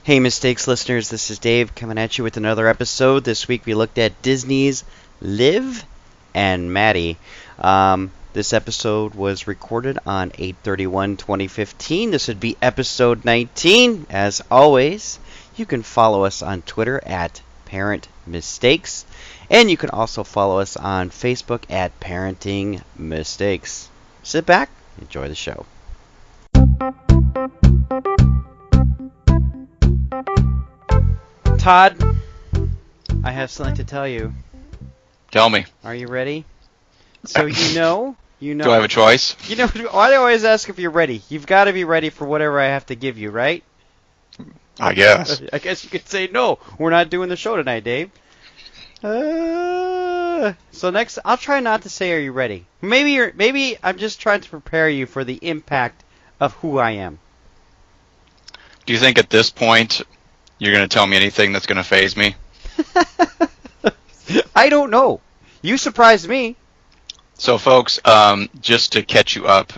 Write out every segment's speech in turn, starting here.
Hey, Mistakes listeners, this is Dave coming at you with another episode. This week we looked at Disney's Liv and Maddie. This episode was recorded on 8/31/2015. This would be episode 19. As always, you can follow us on Twitter at Parent Mistakes, and you can also follow us on Facebook at Parenting Mistakes. Sit back, enjoy the show. Todd, I have something to tell you. Tell me. Are you ready? So you know. Do I have a choice? You know, I always ask if you're ready. You've got to be ready for whatever I have to give you, right? I guess. I guess you could say no. We're not doing the show tonight, Dave. So next, I'll try not to say, "Are you ready?" Maybe I'm just trying to prepare you for the impact of who I am. Do you think at this point you're going to tell me anything that's going to faze me? I don't know. You surprised me. So, folks, just to catch you up,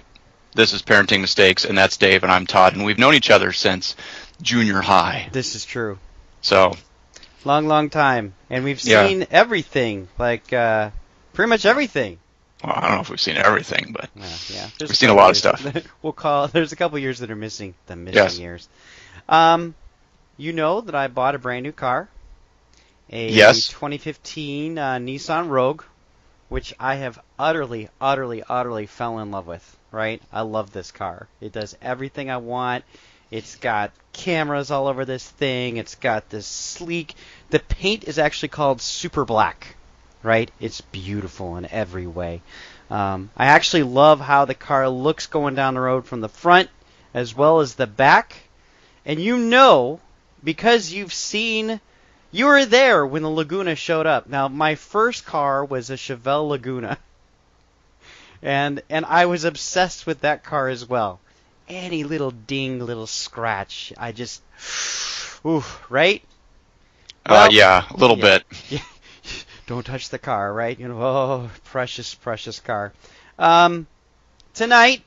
this is Parenting Mistakes, and that's Dave, and I'm Todd, and we've known each other since junior high. This is true. So, long time, and we've seen everything, like pretty much everything. Well, I don't know if we've seen everything, but yeah, we've seen a lot of stuff. There's a couple years that are missing. The missing Yes. years. You know that I bought a brand new car, a Yes. 2015 Nissan Rogue, which I have utterly fell in love with. Right? I love this car. It does everything I want. It's got cameras all over this thing. It's got this sleek. The paint is actually called Super Black. Right? It's beautiful in every way. I actually love how the car looks going down the road from the front as well as the back. And you know, because you were there when the Laguna showed up. Now, my first car was a Chevelle Laguna. And I was obsessed with that car as well. Any little ding, little scratch, I just, right? Well, yeah, a little bit. Yeah. Don't touch the car, right? You know, oh, precious car. Tonight,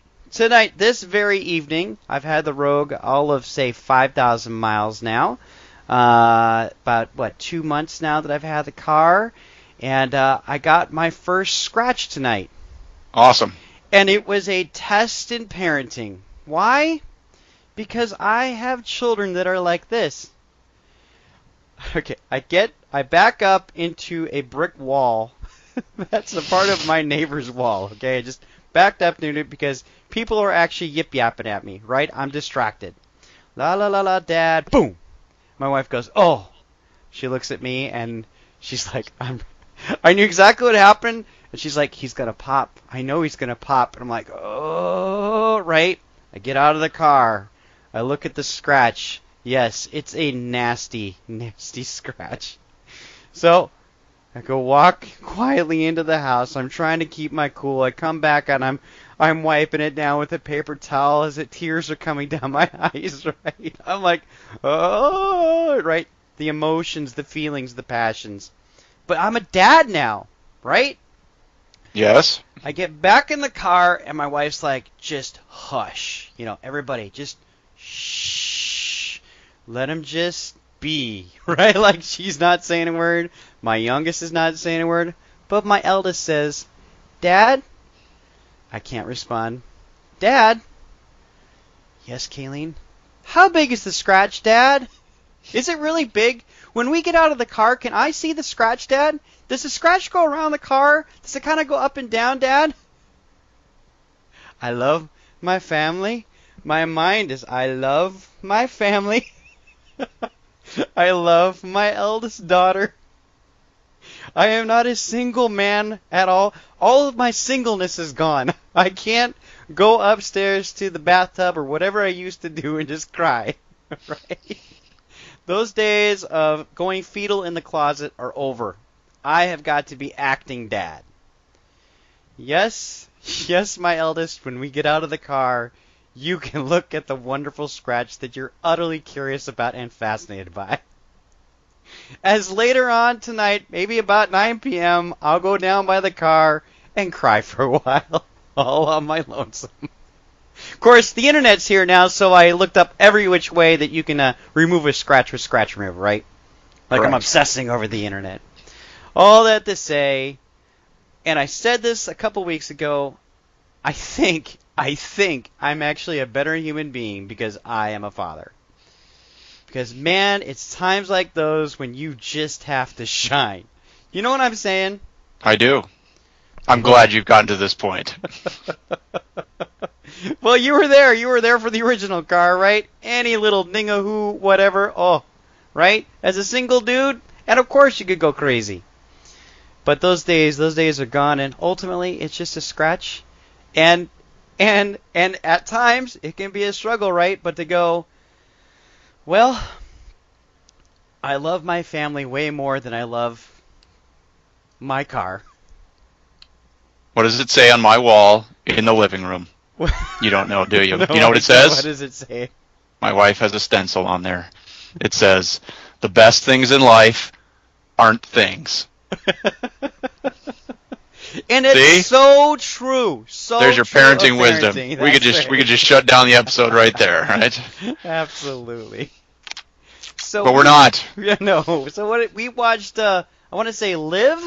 this very evening, I've had the Rogue all of, say, 5,000 miles now. About, 2 months now that I've had the car. And I got my first scratch tonight. Awesome. And it was a test in parenting. Why? Because I have children that are like this. Okay, I back up into a brick wall. That's a part of my neighbor's wall, okay? I just backed up into it because people are actually yip-yapping at me, right? I'm distracted. La la la la, Dad. Boom. My wife goes, "Oh." She looks at me and she's like, I knew exactly what happened. And she's like, "He's going to pop. I know he's going to pop." And I'm like, "Oh," right? I get out of the car. I look at the scratch. Yes, it's a nasty scratch. So I go walk quietly into the house. I'm trying to keep my cool. I come back and I'm wiping it down with a paper towel as the tears are coming down my eyes, right? I'm like, "Oh," right? The emotions, the feelings, the passions. But I'm a dad now, right? Yes. I get back in the car and my wife's like, "Just hush. You know, everybody, just shh. Let him just be," right? Like she's not saying a word. My youngest is not saying a word. But my eldest says, "Dad?" I can't respond. "Dad?" "Yes, Kayleen?" "How big is the scratch, Dad? Is it really big? When we get out of the car, can I see the scratch, Dad? Does the scratch go around the car? Does it kind of go up and down, Dad?" I love my family. My mind is, I love my family. I love my eldest daughter. I am not a single man at all. All of my singleness is gone. I can't go upstairs to the bathtub or whatever I used to do and just cry. Right? Those days of going fetal in the closet are over. I have got to be acting dad. Yes, my eldest, when we get out of the car, you can look at the wonderful scratch that you're utterly curious about and fascinated by. As later on tonight, maybe about 9 p.m., I'll go down by the car and cry for a while, all on my lonesome. Of course, the internet's here now, so I looked up every which way that you can remove a scratch with scratch remover, right? Like Correct. I'm obsessing over the internet. All that to say, and I said this a couple weeks ago, I think I'm actually a better human being because I am a father. Because, man, it's times like those when you just have to shine. You know what I'm saying? I do. I'm glad you've gotten to this point. Well, you were there. You were there for the original car, right? Any little ding-a-hoo, whatever. Oh, right? As a single dude, and of course you could go crazy. But those days are gone, and ultimately it's just a scratch. And at times it can be a struggle, right? But to go, well, I love my family way more than I love my car. What does it say on my wall in the living room? You don't know, do you? No, You know what it says? What does it say? My wife has a stencil on there. It says, "The best things in life aren't things." And it's See? so true. So there's your true of parenting wisdom. We could just shut down the episode right there, right? Absolutely. So But we're not. Yeah, no. So what we watched? I want to say Liv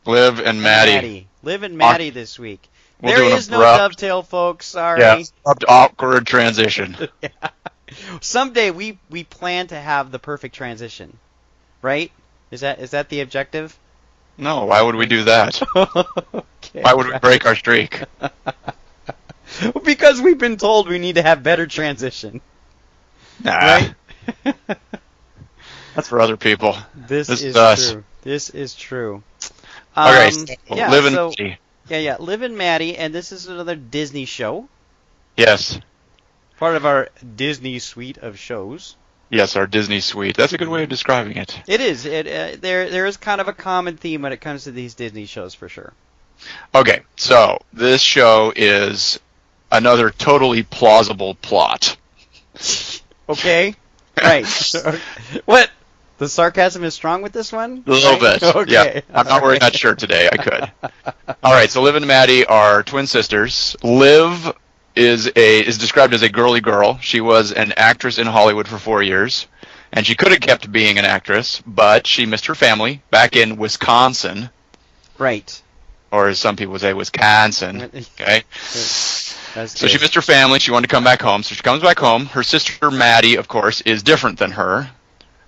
And Maddie. Liv and Maddie this week. We'll There do an is no abrupt- dovetail, folks. Sorry. Yeah, abrupt, awkward transition. Yeah. Someday we plan to have the perfect transition, right? Is that the objective? No, why would we do that? Okay. Why would we break our streak? Because we've been told we need to have better transition. Nah, Right? that's for other people. This is us. true. This is true. Okay, so yeah, Liv and so, Maddie. yeah, Liv and Maddie, and this is another Disney show. Yes. Part of our Disney suite of shows. Yes, our Disney suite. That's a good way of describing it. It is. There is kind of a common theme when it comes to these Disney shows, for sure. Okay, so this show is another totally plausible plot. Okay? Right. What? The sarcasm is strong with this one? A little bit. Okay. Yeah. I'm not wearing that shirt today. I could. All right, so Liv and Maddie are twin sisters. Liv is described as a girly girl. She was an actress in Hollywood for 4 years, and she could have kept being an actress, but she missed her family back in Wisconsin. Right. Or as some people say, Wisconsin. Okay. That's So she missed her family. She wanted to come back home. So she comes back home. Her sister, Maddie, of course, is different than her.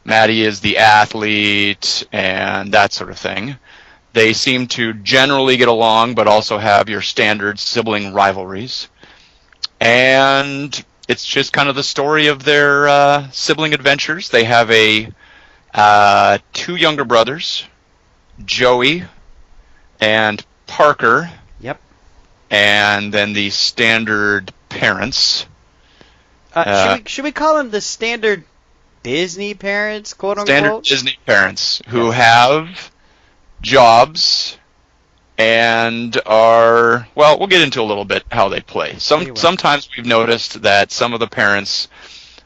Maddie is the athlete and that sort of thing. They seem to generally get along, but also have your standard sibling rivalries. And it's just kind of the story of their sibling adventures. They have two younger brothers, Joey and Parker. Yep. And then the standard parents. Should we call them the standard Disney parents, quote unquote? Standard Disney parents who have jobs and are, well, we'll get into a little bit how they play. Sometimes we've noticed that some of the parents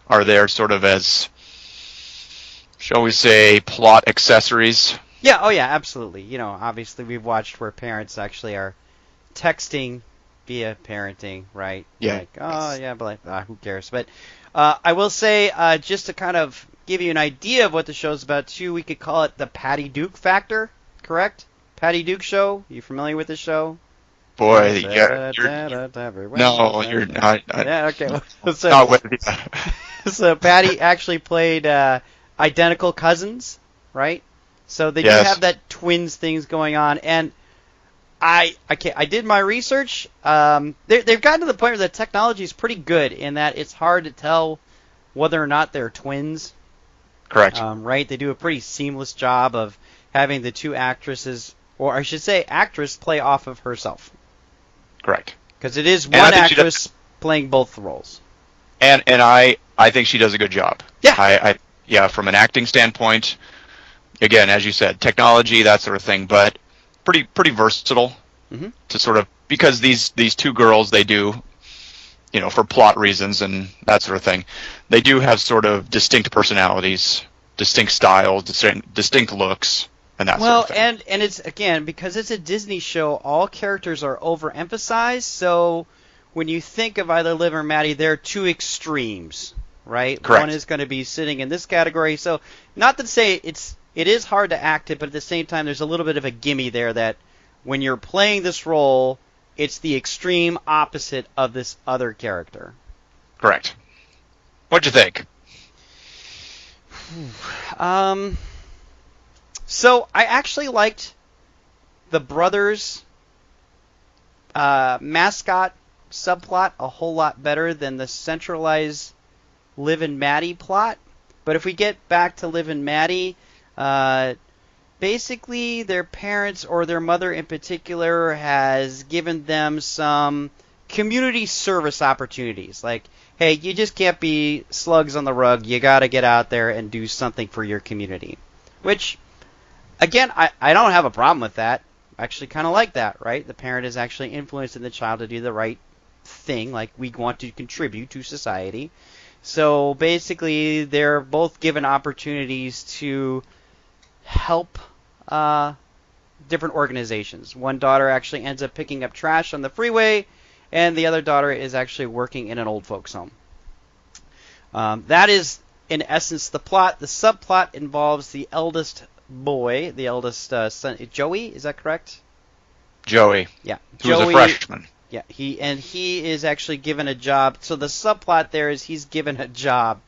are there sort of as, shall we say, plot accessories. Yeah, oh yeah, absolutely. You know, obviously we've watched where parents actually are texting via parenting, right? Yeah. Like, oh yeah, but like, who cares? But I will say, just to kind of give you an idea of what the show's about too, we could call it the Patty Duke factor, correct? Patty Duke show. You familiar with this show? Boy, you're no, you're not. Yeah, okay. Not with you. So Patty actually played identical cousins, right? So they do Yes. have that twins things going on, and I did my research. They've gotten to the point where the technology is pretty good in that it's hard to tell whether or not they're twins. Correct. Right? They do a pretty seamless job of having the two actresses, or I should say, actress play off of herself. Correct. Because it is And I one think she actress playing both the roles. And I think she does a good job. Yeah. Yeah, from an acting standpoint, again, as you said, technology, that sort of thing, but pretty versatile to sort of, because these two girls, they do, you know, for plot reasons and that sort of thing, they do have sort of distinct personalities, distinct styles, distinct looks, and that sort of thing. Well, and it's, again, because it's a Disney show, all characters are overemphasized, so when you think of either Liv or Maddie, they're two extremes, right? Correct. One is going to be sitting in this category. So not to say it is hard to act it, but at the same time, there's a little bit of a gimme there that when you're playing this role, it's the extreme opposite of this other character. Correct. What'd you think? So I actually liked the brothers' mascot subplot a whole lot better than the centralized Liv and Maddie plot. But if we get back to Liv and Maddie, basically their parents or their mother in particular has given them some community service opportunities. Like, hey, you just can't be slugs on the rug. You got to get out there and do something for your community. Which, again, I don't have a problem with that. I actually kind of like that, right? The parent is actually influencing the child to do the right thing. Like, we want to contribute to society. So basically, they're both given opportunities to help different organizations. One daughter actually ends up picking up trash on the freeway, and the other daughter is actually working in an old folks home. That is, in essence, the plot. The subplot involves the eldest boy, the eldest son, Joey. Is that correct? Joey. Yeah, who's a freshman. Yeah, he is actually given a job. So the subplot there is he's given a job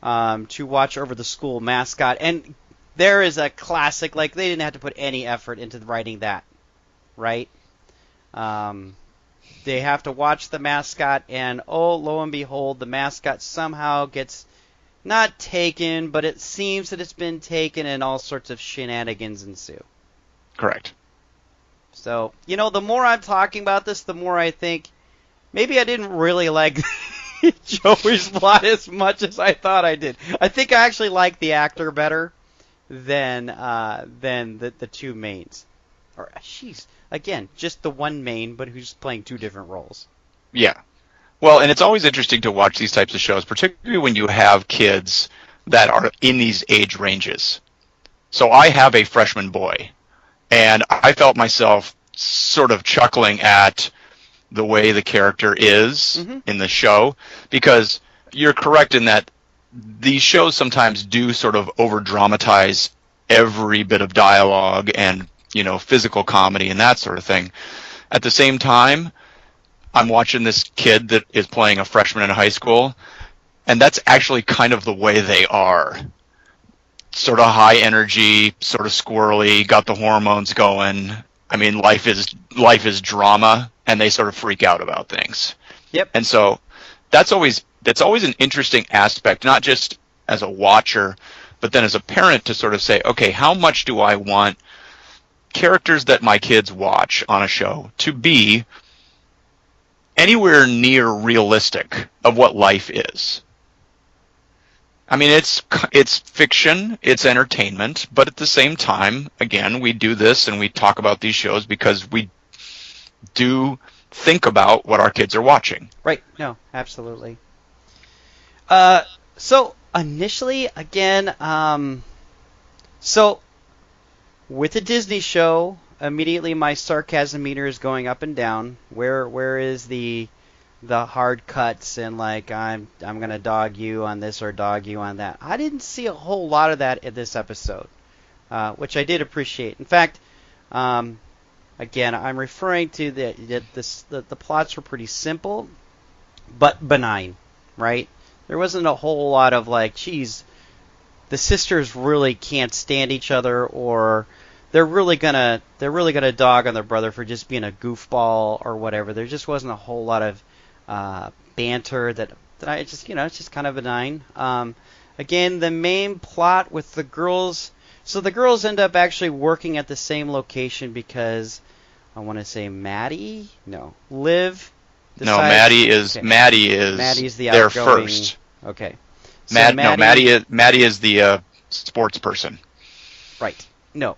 to watch over the school mascot, and there is a classic. Like, they didn't have to put any effort into writing that, right? They have to watch the mascot, and oh, lo and behold, the mascot somehow gets not taken, but it seems that it's been taken, and all sorts of shenanigans ensue. Correct. So, the more I'm talking about this, the more I think maybe I didn't really like Joey's plot as much as I thought I did. I think I actually like the actor better than the two mains. Or, again, just the one main, but who's playing two different roles. Yeah. Well, and it's always interesting to watch these types of shows, particularly when you have kids that are in these age ranges. So I have a freshman boy, and I felt myself sort of chuckling at the way the character is in the show, because you're correct in that these shows sometimes do sort of over-dramatize every bit of dialogue and, physical comedy and that sort of thing. At the same time, I'm watching this kid that is playing a freshman in high school, and that's actually kind of the way they are. Sort of high energy, sort of squirrely, got the hormones going. I mean, life is drama, and they sort of freak out about things. Yep. And so that's always an interesting aspect, not just as a watcher, but then as a parent to sort of say, okay, how much do I want characters that my kids watch on a show to be anywhere near realistic of what life is? I mean, it's fiction, it's entertainment, but at the same time, again, we do this and we talk about these shows because we do think about what our kids are watching. Right. No, absolutely. So initially, again, so with a Disney show, immediately my sarcasm meter is going up and down. Where is the hard cuts and like I'm gonna dog you on this or dog you on that? I didn't see a whole lot of that in this episode, which I did appreciate. In fact, again, I'm referring to the plots were pretty simple, but benign, right? There wasn't a whole lot of like, geez, the sisters really can't stand each other, or they're really gonna dog on their brother for just being a goofball or whatever. There just wasn't a whole lot of banter that I just, it's just kind of benign. Again, the main plot with the girls. So the girls end up actually working at the same location because I want to say Liv. Decides, Maddie's the there outgoing, first. Okay. So Maddie is the sports person. Right. No.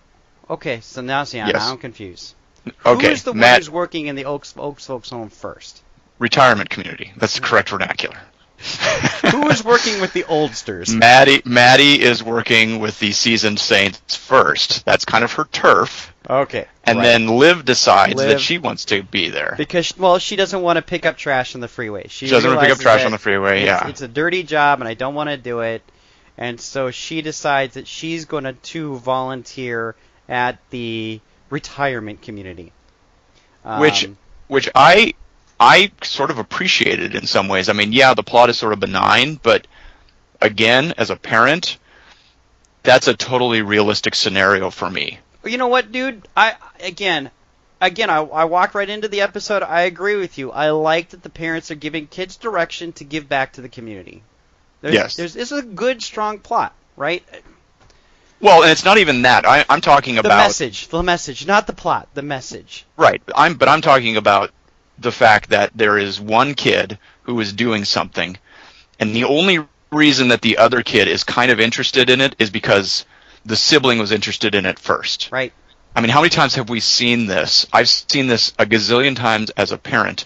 Okay. So now, Yes. I'm confused. Okay. Who's the one who's working in the Oaks folks home first? Retirement community. That's the correct vernacular. Who is working with the oldsters? Maddie is working with the seasoned saints first. That's kind of her turf. Okay. And then Liv decides that she wants to be there. Because, she doesn't want to pick up trash on the freeway. She doesn't want to pick up trash on the freeway, It's a dirty job, and I don't want to do it. And so she decides that she's going to volunteer at the retirement community. Which I sort of appreciated in some ways. I mean, yeah, the plot is sort of benign, but again, as a parent, that's a totally realistic scenario for me. You know what, dude? I walked right into the episode. I agree with you. I like that the parents are giving kids direction to give back to the community. This is a good, strong plot, right? Well, and it's not even that. I'm talking about the message, not the plot. The message. Right. I'm talking about the fact that there is one kid who is doing something, and the only reason that the other kid is kind of interested in it is because the sibling was interested in it first. Right. I mean, how many times have we seen this? I've seen this a gazillion times as a parent.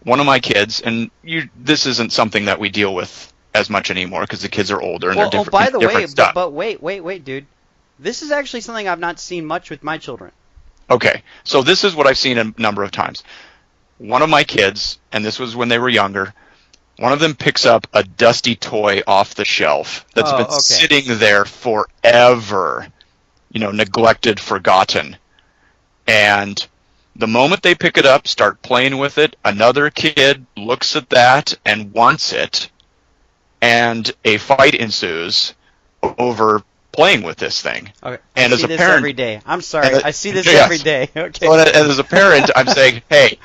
One of my kids, and this isn't something that we deal with as much anymore because the kids are older and they're different. By the way, stuff. But wait, dude. This is actually something I've not seen much with my children. Okay, so this is what I've seen a number of times. One of my kids, and this was when they were younger, one of them picks up a dusty toy off the shelf that's been sitting there forever, neglected, forgotten. And the moment they pick it up, start playing with it, another kid looks at that and wants it, and a fight ensues over playing with this thing. Okay. And I as see a this parent, every day. I'm sorry. I see this every day. Okay. So as a parent, I'm saying, hey,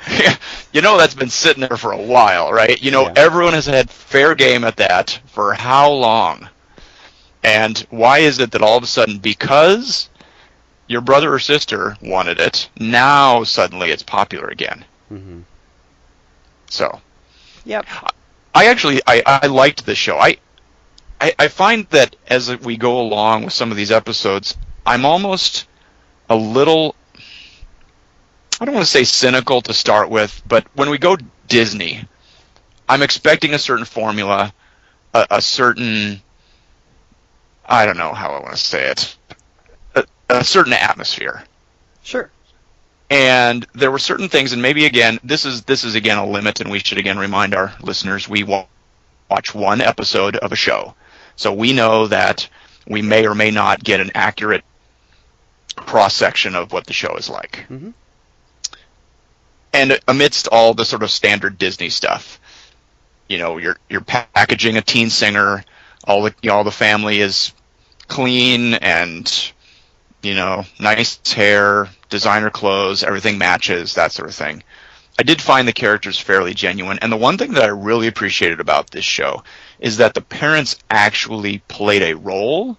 that's been sitting there for a while, right? Everyone has had fair game at that for how long? And why is it that all of a sudden, because your brother or sister wanted it, now suddenly it's popular again? Mm-hmm. So. Yep. I liked this show. I find that as we go along with some of these episodes, I'm almost a little, I don't want to say cynical to start with, but when we go Disney, I'm expecting a certain formula, a certain, I don't know how I want to say it, a certain atmosphere. Sure. And there were certain things, and maybe again, this is again a limit, and we should again remind our listeners, we watch one episode of a show. So we know that we may or may not get an accurate cross-section of what the show is like. Mm-hmm. And amidst all the sort of standard Disney stuff, you're packaging a teen singer, all the family is clean and, nice hair, designer clothes, everything matches, that sort of thing. I did find the characters fairly genuine, and the one thing that I really appreciated about this show is that the parents actually played a role,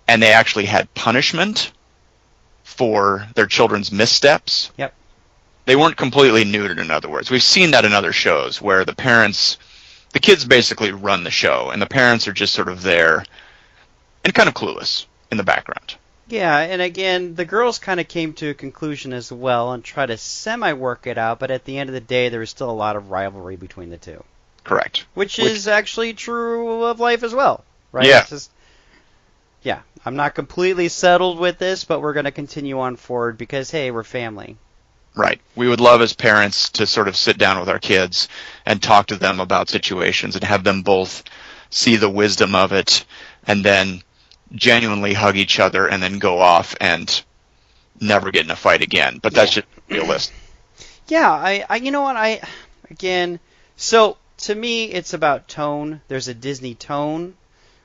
and they actually had punishment for their children's missteps. Yep. They weren't completely neutered, in other words. We've seen that in other shows where the kids basically run the show, and the parents are just sort of there and kind of clueless in the background. Yeah, and again, the girls kind of came to a conclusion as well and tried to semi-work it out, but at the end of the day, there was still a lot of rivalry between the two. Correct. Which is actually true of life as well, right? Yeah. I'm not completely settled with this, but we're going to continue on forward because, hey, we're family. Right. We would love as parents to sort of sit down with our kids and talk to them about situations and have them both see the wisdom of it and then genuinely hug each other and then go off and never get in a fight again. But that's just realistic. Yeah, you know what, so to me it's about tone. There's a Disney tone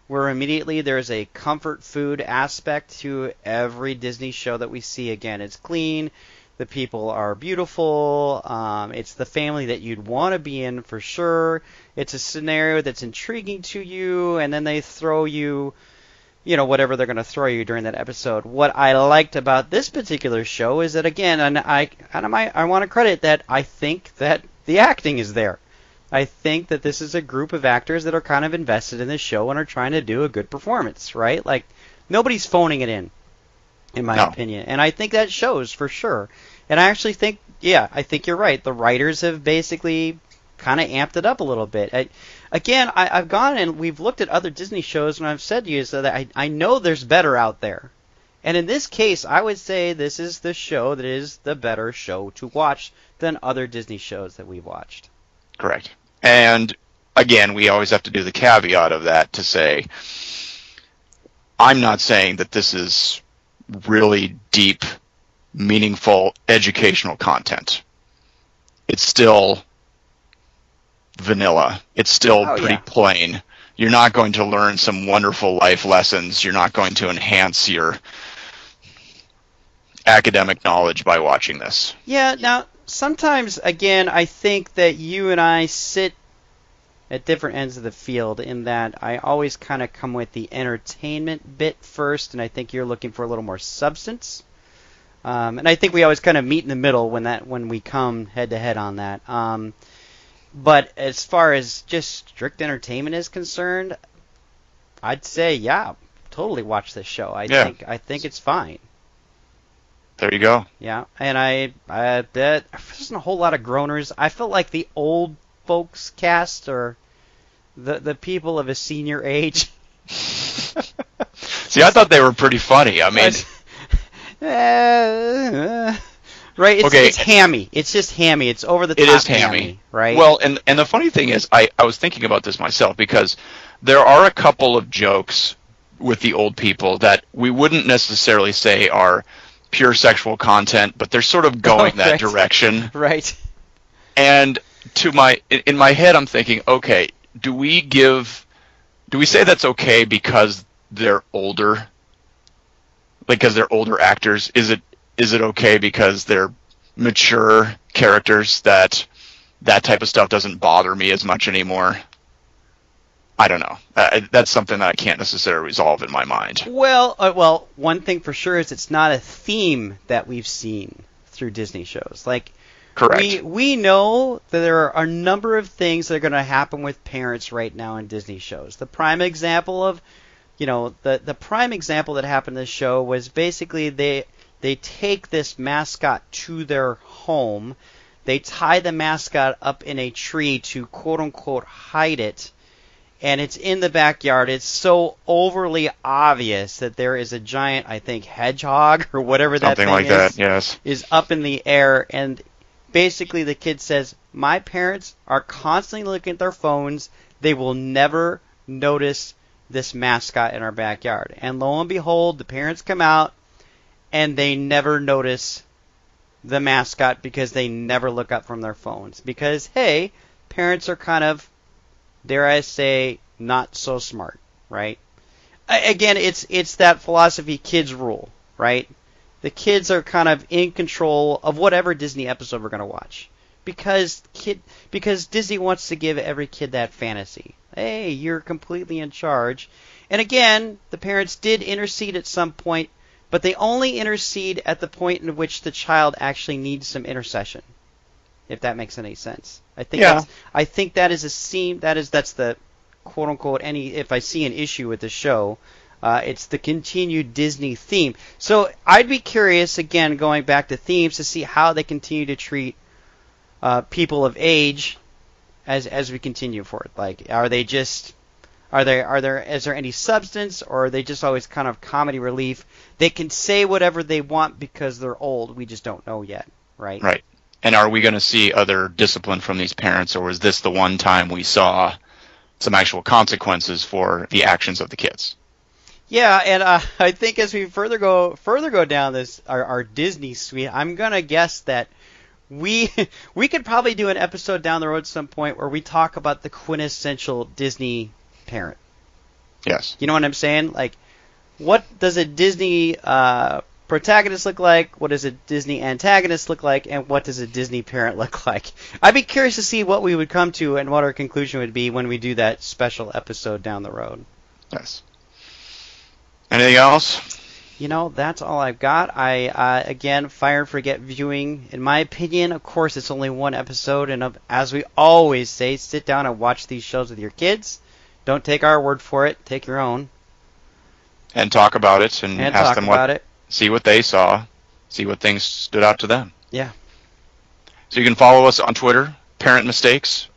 where immediately there's a comfort food aspect to every Disney show that we see. Again, it's clean, the people are beautiful, it's the family that you'd want to be in for sure. It's a scenario that's intriguing to you, and then they throw you whatever they're going to throw you during that episode. What I liked about this particular show is that, again, and I want to credit that I think that the acting is there. I think that this is a group of actors that are kind of invested in this show and are trying to do a good performance, right? Like, nobody's phoning it in my opinion. And I think that shows for sure. And I actually think, I think you're right. The writers have basically kind of amped it up a little bit. again, I've gone and we've looked at other Disney shows, and I've said to you so that I know there's better out there. And in this case, I would say this is the show that is the better show to watch than other Disney shows that we've watched. Correct. And again, we always have to do the caveat of that to say, I'm not saying that this is really deep, meaningful, educational content. It's still vanilla. It's still pretty plain. You're not going to learn some wonderful life lessons. You're not going to enhance your academic knowledge by watching this. Yeah, now, sometimes, again, I think that you and I sit at different ends of the field in that I always kind of come with the entertainment bit first, and I think you're looking for a little more substance. And I think we always kind of meet in the middle when we come head-to-head on that. But as far as just strict entertainment is concerned, I'd say, yeah, totally watch this show. I think it's fine. There you go. Yeah, and I bet there wasn't a whole lot of groaners. I felt like the old folks cast or the people of a senior age. See, I thought they were pretty funny. I mean, right? It's hammy. It's just hammy. It's over the top. It is hammy, right? Well, and the funny thing is, I was thinking about this myself because there are a couple of jokes with the old people that we wouldn't necessarily say are pure sexual content, but they're sort of going that direction. Right. And in my head, I'm thinking, okay, do we say that's okay because they're older? Like, because they're older actors? Is it okay because they're mature characters that type of stuff doesn't bother me as much anymore? I don't know. That's something that I can't necessarily resolve in my mind. Well, one thing for sure is it's not a theme that we've seen through Disney shows. Like, correct. We know that there are a number of things that are going to happen with parents right now in Disney shows. The prime example of, the prime example that happened in this show was basically they take this mascot to their home. They tie the mascot up in a tree to quote unquote hide it. And it's in the backyard. It's so overly obvious that there is a giant, I think, hedgehog or whatever that thing is. Something like that, yes. Is up in the air. And basically the kid says, my parents are constantly looking at their phones. They will never notice this mascot in our backyard. And lo and behold, the parents come out and they never notice the mascot because they never look up from their phones. Because, hey, parents are kind of, dare I say, not so smart, right? Again, it's that philosophy kids rule, right? The kids are kind of in control of whatever Disney episode we're going to watch. Because Disney wants to give every kid that fantasy. Hey, you're completely in charge. And again, the parents did intercede at some point, but they only intercede at the point in which the child actually needs some intercession. If that makes any sense. I think that is a scene. That's the quote unquote if I see an issue with the show, it's the continued Disney theme. So I'd be curious, again, going back to themes, to see how they continue to treat people of age as we continue forward. Like, is there any substance, or are they just always kind of comedy relief? They can say whatever they want because they're old. We just don't know yet, right? Right. And are we going to see other discipline from these parents, or was this the one time we saw some actual consequences for the actions of the kids? Yeah, and I think as we further go down this our Disney suite, I'm gonna guess that we could probably do an episode down the road at some point where we talk about the quintessential Disney parent. Yes. You know what I'm saying? Like, what does a Disney protagonist look like? What does a Disney antagonist look like? And what does a Disney parent look like? I'd be curious to see what we would come to and what our conclusion would be when we do that special episode down the road. Yes. Anything else? That's all I've got. Again, Fire and Forget viewing, in my opinion, of course, it's only one episode, and as we always say, sit down and watch these shows with your kids. Don't take our word for it. Take your own. And talk about it and ask them see what they saw, see what things stood out to them. Yeah. So you can follow us on Twitter, Parent Mistakes.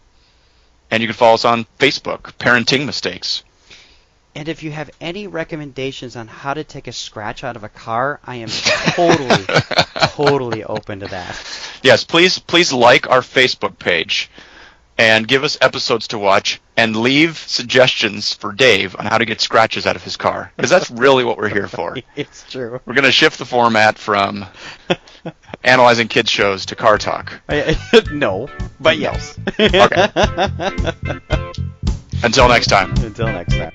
And you can follow us on Facebook, Parenting Mistakes. And if you have any recommendations on how to take a scratch out of a car, I am totally, totally open to that. Yes, please like our Facebook page and give us episodes to watch and leave suggestions for Dave on how to get scratches out of his car. Because that's really what we're here for. It's true. We're going to shift the format from analyzing kids shows to car talk. No, but yes. Okay. Until next time. Until next time.